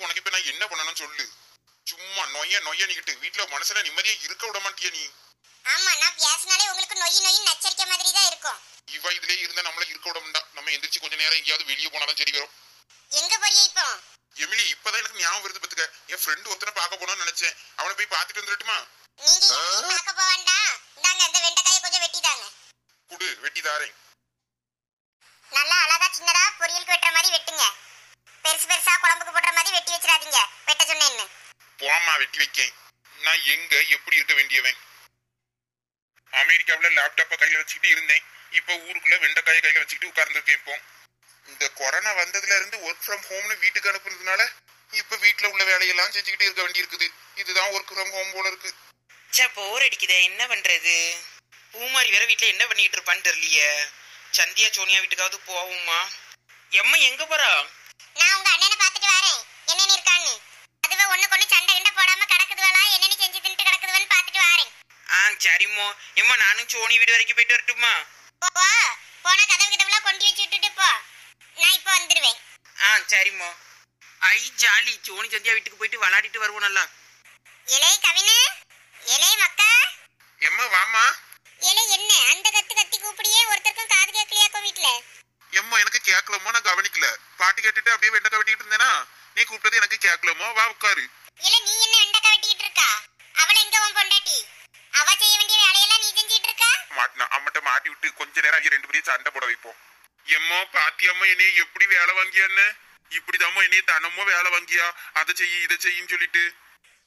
உனக்கு இப்ப நான் என்ன பண்ணணும் சொல்லு. சும்மா நொய்ய நிக்கிட்டு வீட்டுல மனசுல நிம்மதியா இருக்க விட மாட்டியா நீ? ஆமா, நான் பேசினாலே உங்களுக்கு நொய் நச்சரிக்க மாதிரி தான் இருக்கும். இவ இதுலயே இருந்தா நம்மள இருக்க விட மாட்டா. நம்ம எந்திரிச்சு கொஞ்ச நேரம் எங்கேயாவது வெளியே போனாதான் சரி வரும். எங்க போறிய இப்போ? எமிலி, இப்பதான் எனக்கு ஞாபகம் வருது பத்துக்க. என் ஃப்ரெண்ட் ஒருத்தனை பார்க்க போனோம்னு நினைச்சேன். அவனை போய் பார்த்துட்டு வந்துட்டுமா? நீங்க பார்க்க போக வேண்டாம். இந்தாங்க இந்த வெண்டைக்காயை கொஞ்சம் வெட்டிதாங்க. குடு, வெட்டி தாரேன். நல்லா அழகா சின்னதா பொரியலுக்கு வெட்டுற மாதிரி வெட்டுங்க. பெருசு பெருசா குழம்புக்கு போடுற மாதிரி வெட்டி வச்சிடாதீங்க. வெட்ட சொன்னேன்னு. போமா, வெட்டி வைக்கேன். நான் எங்க எப்படி இருக்க வேண்டியவன்? அமெரிக்காவுல லேப்டாப்ப கையில வச்சுக்கிட்டு இருந்தேன். இப்ப ஊருக்குள்ள வெண்டைக்காயை கையில வச்சுக்கிட்டு உட்கார்ந்துருக்கேன். இப்போ இந்த கொரோனா வந்ததுல இருந்து ஒர்க் ஃப்ரம் ஹோம்னு வீட்டுக்கு அனுப்புறதுனால இப்ப வீட்டுல உள்ள வேலையெல்லாம் செஞ்சுக்கிட்டு இருக்க வேண்டி இருக்குது. இதுதான் ஒர்க் ஃப்ரம் ஹோம் போல இருக்கு. போர் அடிக்குதே, என்ன பண்றது? பூமாரி வேற வீட்டுல என்ன பண்ணிட்டு இருப்பான்னு தெரியலையே. சந்தியா சோனியா வீட்டுக்காவது போவோமா? எம்மா எங்க போறா? நான் உங்க அண்ணனை பாத்துட்டு வரேன், என்னன்னு இருக்கான்னு. அதுவே ஒண்ணுக்கு சண்டை கிண்ட போடாம கிடக்குதுவளா, என்னன்னு செஞ்சு தின்ட்டு கிடக்குதுவன்னு பாத்துட்டு வரேன். சரிம்மா. எம்மா நானும் சோனி வீடு வரைக்கும் போயிட்டு வரட்டுமா? போனா கதவு கிட்டவெல்லாம் கொண்டு வச்சு விட்டுட்டு போ. நான் இப்ப வந்துருவேன். சரிம்மா. ஐ ஜாலி, சோனி சந்தியா வீட்டுக்கு போயிட்டு விளையாடிட்டு வருவோம் நல்லா. இலே கவினு, இலே மக்கா. எம்மா வாமா. இலே என்ன அந்த கத்தி கூப்பிடியே, ஒருத்தருக்கும் காது கேட்கலையாக்கோ வீட்டுல? எம்மா எனக்கு கேட்கலமோ, நான் கவனிக்கல. பாட்டு கேட்டுட்டு அப்படியே வெண்டைக்காய் வெட்டிட்டு இருந்தேனா, நீ கூப்பிட்டது எனக்கு கேட்கலமோ. வா உட்காரு. இலே நீ என்ன வெண்டைக்காய் வெட்டிட்டு இருக்கா? அவளை எங்க உன் பொண்டாட்டி? அவ செய்ய வேண்டிய வேலையெல்லாம் நீ செஞ்சிட்டு இருக்கா? மாட்டினா அம்மட்ட மாட்டி விட்டு கொஞ்ச நேரம் அங்கே ரெண்டு பேரும் சண்டை போட வைப்போம். எம்மா பாத்தியம்மா என்னைய எப்படி வேலை வாங்கியான்னு? இப்படிதாம்மா என்னைய தனமோ வேலை வாங்கியா, அதை செய்ய இதை செய்யின்னு சொல்லிட்டு.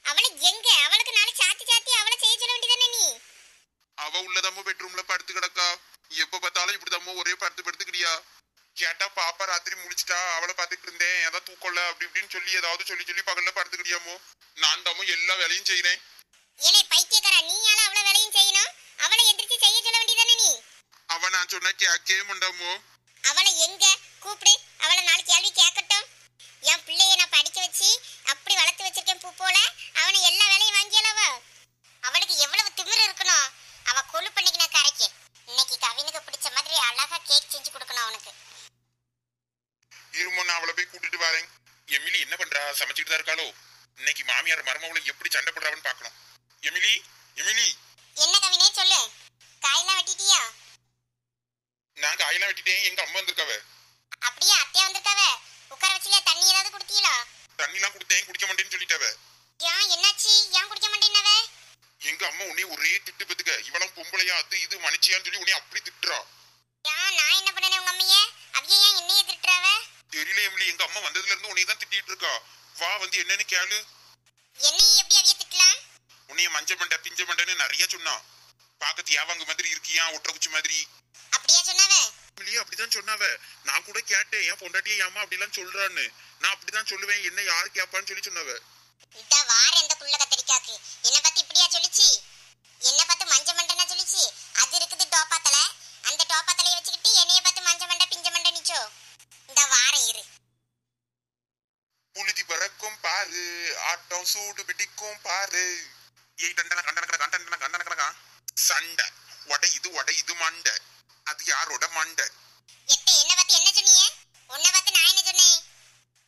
அவளை எங்க? அவளுக்கு நாளை சாத்தி அவளை செய்ய சொல்ல வேண்டியதானே நீ? அவ உள்ளதாமோ பெட்ரூம்ல படுத்து கிடக்கா. எப்ப பார்த்தாலும் இப்படிதாமோ ஒரே படுத்துக்கிறியா? கேட்டா பாப்பா ராத்திரி முடிச்சிட்டா, அவளை பாத்துட்டு இருந்தேன், ஏதாவது தூக்கல அப்படி இப்படின்னு சொல்லி ஏதாவது சொல்லி பகல்ல படுத்துக்கிறியாமோ. நான் தாமோ எல்லா வேலையும் செய்யறேன். ஏலே பைத்தியக்காரா, நீ யால அவளை வேலையும் செய்யணும்? அவளை எந்திரிச்சு செய்ய சொல்ல வேண்டியதானே நீ? அவ நான் சொன்னா கேட்கவே மாட்டாமோ. அவளை எங்க கூப்பிடு, அவளை நாலு கேள்வி கேட்கட்டும். என் பிள்ளைய நான் படிக்க வச்சு அப்படி வளர்த்து வச்சிருக்கேன் பூ போல. அவனை எல்லா வேலையும் வாங்கியலவ. அவளுக்கு எவ்வளவு திமிரு இருக்கணும். அவ கொலு பண்ணிக்கு நான் கரைக்கேன். இன்னைக்கு கவினுக்கு பிடிச்ச மாதிரி அழகா கேக் செஞ்சு கொடுக்கணும் அவனுக்கு. இருமோ, நான் அவளை போய் கூட்டிட்டு வரேன். எமிலி என்ன பண்றா? சமைச்சிட்டு தான் இருக்காளோ? இன்னைக்கு மாமியார் மருமகளை எப்படி சண்டை போடுறான்னு பாக்கணும். Emily, Emily. என்ன கவினே சொல்லு, காயெல்லாம் வெட்டிட்டியா? நான் காயெல்லாம் வெட்டிட்டேன். எங்க அம்மா வந்திருக்காவ. அப்படியே அத்தையா வந்திருக்காவ. உட்கார வச்சுல தண்ணி ஏதாவது குடுத்தீங்களா? தண்ணிலாம் கொடுத்தேன், குடிக்க மாட்டேன்னு சொல்லிட்டாவ. ஏன் என்னாச்சு? ஏன் குடிக்க மாட்டேன்னாவ? எங்க அம்மா உன்னை ஒரே திட்டு பத்துக்க. இவளும் பொம்பளையா, அது இது மனுச்சியான்னு சொல்லி உன்னை அப்படி திட்டுறா. ஏன் நான் என்ன பண்ணனே உங்க அம்மைய? அவிய ஏன் என்னைய திட்டுறாவ? தெரியல எமிலி, எங்க அம்மா வந்ததுல இருந்து உன்னை தான் திட்டிட்டு இருக்கா. வா வந்து என்னன்னு கேளு. என்னைய எப்படி அவிய திட்டலாம்? உன்னைய மஞ்ச மண்டை பிஞ்ச மண்டைன்னு நிறைய சொன்னா. பாக்க தியாவாங்க மாதிரி இருக்கியா, ஒற்ற குச்சி மாதிரி. அப்படியே சொன்னாவ? அப்படிதான் சொன்னாவ. நான் கூட கேட்டேன், என் பொண்டாட்டியே ஏமா அப்படிலாம் சொல்றான்னு. நான் அப்படிதான் சொல்லுவேன், என்ன யாரு கேப்பான்னு சொல்லி சொன்னாவ. இந்த வார இந்த குள்ள கத்தரிக்காக்கு என்ன பத்தி இப்படியா சொல்லிச்சு? என்ன பார்த்து மஞ்ச மண்டனா சொல்லிச்சு? அது இருக்குது டோப்பாத்தல. அந்த டோப்பாத்தலைய வச்சுக்கிட்டு என்னைய பார்த்து மஞ்ச மண்டை பிஞ்ச மண்டை நிச்சோ. இந்த வாரம் இரு. புழுதி பறக்கும் பாரு, ஆட்டம் சூடு பிடிக்கும் பாரு. ஏய் டண்டன கண்டன சண்டை உடை இது மண்டை. அது யாரோட மண்டை? எத்தை என்ன பார்த்து என்ன சொன்னீங்க? உன்னை பார்த்து நான் என்ன சொன்னேன்?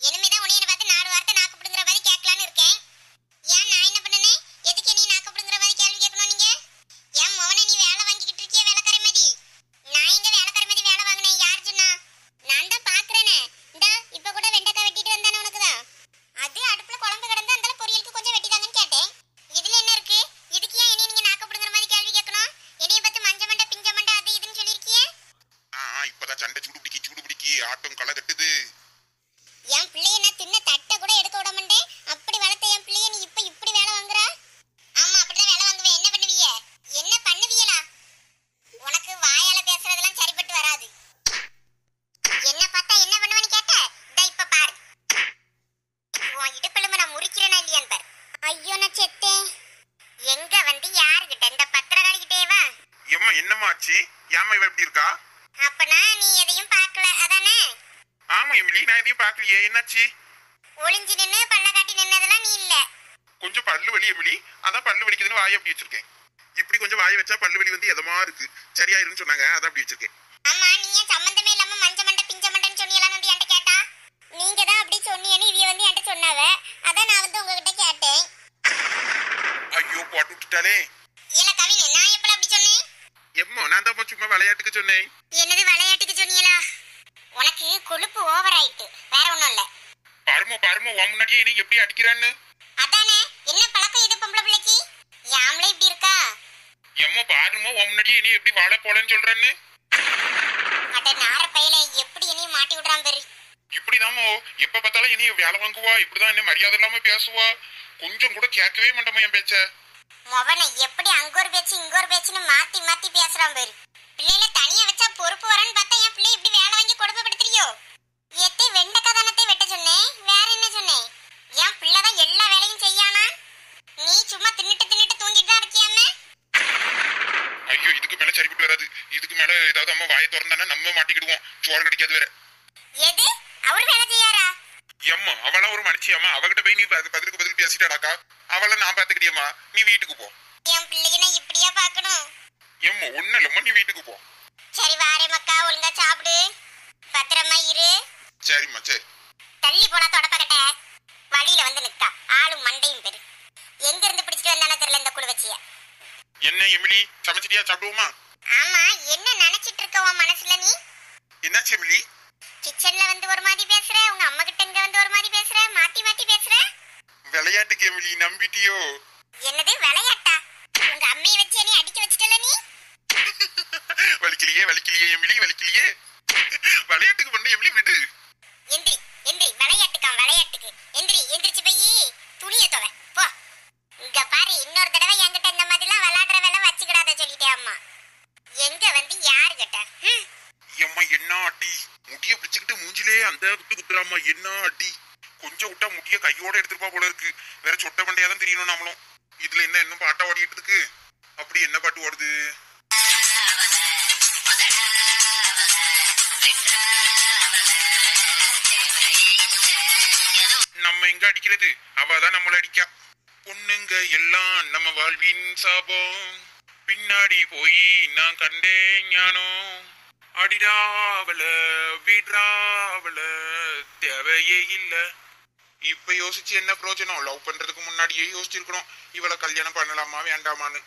இனிமேதான் உன்னை பார்த்து 4 வார்த்தை நாக்கு பிடுங்குற மாதிரி கேட்கலான்னு இருக்கேன். ஏன் நான் என்ன பண்ணனே? எதுக்கு நீ நாக்கு பிடுங்குற மாதிரி கேள்வி கேட்கணும் நீங்க? ஏன் மோனை நீ வேலை வாங்கிக்கிட்டு இருக்கிய வேலைக்கார மாதிரி? நான் இங்க வேலைக்கார மாதிரி வேலை வாங்கினேன், யார் சொன்னா? நான் தான் பாக்குறேனே. இந்த இப்ப கூட வெண்டைக்காய் வெட்டிட்டு வந்தானே உனக்குதான். அது அடுப்புல குழம்பு கிடந்து அந்த பொரியலுக்கு கொஞ்சம் வெட்டிதாங்கன்னு கேட்டேன். இதுல என்ன இருக்கு? இதுக்கு ஏன் என்னைய நீங்க நாக்கு பிடுங்குற மாதிரி கேள்வி கேட்கணும்? என்னைய பார்த்து மஞ்ச மண்டை பிஞ்ச மண்டை அது இதுன்னு சொல்லிருக்கியே. இப்பதான் சண்டை சூடு பிடிக்கி ஆட்டம் களை கட்டுது. என் பிள்ளைய நான் தின்ன தட்டை கூட எடுக்க விட மாட்டேன். அப்படி வளர்த்த என் பிள்ளைய நீ இப்ப இப்படி வேலை வாங்குறா? ஆமா, அப்படிதான் வேலை வாங்குவேன். என்ன பண்ணுவீங்க? என்ன பண்ணுவீங்களா? உனக்கு வாயால பேசுறதெல்லாம் சரிப்பட்டு வராது. என்ன பார்த்தா என்ன பண்ணுவேன்னு கேட்ட? இதா இப்ப பாரு. உன் இடுப்பெலும்பு நான் முறிக்கிறேனா இல்லையான்னு பாரு. ஐயோ நான் செத்தேன். எங்க வந்து யாருகிட்ட? இந்த பத்திரகாளிகிட்டேவா? எம்மா என்னம்மா ஆச்சு? ஏமா இவ எப்படி இருக்கா? அப்பனா நீ எதையும் பார்க்கல அதானே? ஆமா எமிலி, நான் எதையும் பார்க்கலையே. என்னாச்சு? ஒளிஞ்சு நின்னு பல்ல காட்டி நின்னதெல்லாம் நீ இல்ல. கொஞ்சம் பல்லு வலி எமிலி, அதான் பல்லு வலிக்குதுன்னு வாயை அப்படி வச்சிருக்கேன். இப்படி கொஞ்சம் வாயை வச்சா பல்லு வலி வந்து எதமா இருக்கு, சரியாயிருன்னு சொன்னாங்க, அதான் அப்படி வச்சிருக்கேன். ஆமா, நீ ஏன் சம்பந்தமே இல்லாம மஞ்ச மண்டை பிஞ்ச மண்டைன்னு சொன்னீங்களான்னு வந்து என்கிட்ட கேட்டா? நீங்க தான் அப்படி சொன்னீங்கன்னு இவிய வந்து என்கிட்ட சொன்னாவ. கேட்டாவ. அதான் நான் வந்து உங்ககிட்ட கேட்டேன். ஐயோ போட்டு விட்டுட்டாலே. இல்ல கவினே, நான் எப்பல அப்படி சொன்னேன்? எம்மோ நான் தான் சும்மா விளையாட்டுக்கு சொன்னேன். என்னது விளையாட்டுக்கு சொன்னீங்களா? உனக்கு கொழுப்பு ஓவர் ஆயிட்டு, வேற ஒண்ணும் இல்ல. பாருமோ உன் முன்னாடியே என்ன எப்படி அடிக்கிறான்னு. அதானே, என்ன பழக்கம் இது பொம்பளை பிள்ளைக்கு? யாம்ல இப்படி இருக்கா? எம்மோ பாருமோ உன் முன்னாடியே என்ன எப்படி வாழ போலன்னு சொல்றேன்னு. அட நார பையல, எப்படி என்னையும் மாட்டி விடுறான் பாரு. இப்படிதாமோ எப்ப பார்த்தாலும் இனி வேலை வாங்குவா, இப்படிதான் என்ன மரியாதை இல்லாம பேசுவா. கொஞ்சம் கூட கேட்கவே மாட்டோமா என் பேச்ச. மொவனை எப்படி அங்க ஒரு பேச்சு இங்க ஒரு பேச்சுன்னு மாத்தி மாத்தி பேசுறான் பாரு. பிள்ளைல தனியா வச்சா பொறுப்பு வரன்னு பார்த்தா என் பிள்ளை இப்படி வேலை வாங்கி கொடுமைப்படுத்துறியோ? எத்தை வெண்டக்காதானத்தை வெட்ட சொன்னேன், வேற என்ன சொன்னேன்? என் பிள்ளைதான் எல்லா வேலையும் செய்யானா? நீ சும்மா தின்னுட்டு தூங்கிட்டு தான் இருக்கியாமே. ஐயோ இதுக்கு மேல சரிப்பட்டு வராது. இதுக்கு மேல ஏதாவது அம்மா வாயை திறந்தானா நம்ம மாட்டிக்கிடுவோம். சோறு கிடைக்காது வேற. எது அவர் வேலை செய்யாரா? எம்மா அவளா ஒரு மனுஷியம்மா, அவகிட்ட போய் நீ பதிலுக்கு பதில் பேசிட்டாடாக்கா. அவளை நான் பாத்துக்கிட்டியம்மா, நீ வீட்டுக்கு போ. என் பிள்ளைக்கு நான் இப்படியா பாக்கணும்? எம்மா ஒண்ணு இல்லம்மா, நீ வீட்டுக்கு போ. சரி வாரே மக்கா, ஒழுங்கா சாப்பிடு, பத்திரமா இரு. சரிம்மா சரி. தள்ளி போனா தொடப்பக்கட்ட வழியில வந்து நிக்கா, ஆளும் மண்டையும் பெரு. எங்க இருந்து பிடிச்சிட்டு வந்தானே தெரியல இந்த குழு வச்சிய. என்ன எமிலி சமைச்சிட்டியா, சாப்பிடுவோமா? ஆமா, என்ன நினைச்சிட்டு இருக்க உன் மனசுல நீ? என்னாச்சு எமிலி? கிச்சன்ல வந்து ஒரு மாதிரி பேசுற, உங்க அம்மா கிட்ட இங்க வந்து ஒரு மாதிரி பேசுற, மாத்தி மாத்தி பேசுற. விளையாட்டுக்கு எமிலி நம்பிட்டியோ? என்னது விளையாட்டா? உங்க அம்மையை வச்சு நீ அடிக்க வச்சிட்டல நீ. வலிக்கலையே எமிலி வலிக்கலையே. விளையாட்டுக்கு பண்ண எமிலி விடு. எந்திரி விளையாட்டுக்கு எந்திரிச்சு போய் துணியை துவை போ. இங்க பாரு, இன்னொரு தடவை என்கிட்ட இந்த மாதிரிலாம் விளையாடுற வேலை வச்சுக்கிடாத சொல்லிட்டேன் அம்மா. எங்க வந்து யாரு கேட்ட? எம்மா என்ன அடி, முடிய பிடிச்சுக்கிட்டு மூஞ்சிலே அந்த குத்துறாமா, என்ன அடி. கொஞ்சம் விட்டா முடிய கையோட எடுத்துருப்பா போல இருக்கு. வேற சொட்ட பண்டையாதான் தெரியணும் நம்மளும். இதுல என்ன இன்னும் பாட்டா ஓடிட்டு இருக்கு? அப்படி என்ன பாட்டு ஓடுது? நம்ம எங்க அடிக்கிறது, அவதான் நம்மள அடிக்கா. பொண்ணுங்க எல்லாம் நம்ம வாழ்வின் சாபம், பின்னாடி போய் நான் கண்டேன் ஞானம். அடிடாவல விடாவல தேவையே இல்ல. இப்ப யோசிச்சு என்ன பிரயோஜனம்? லவ் பண்றதுக்கு முன்னாடியே யோசிச்சிருக்கணும் இவளை கல்யாணம் பண்ணலாமா வேண்டாமான்னு.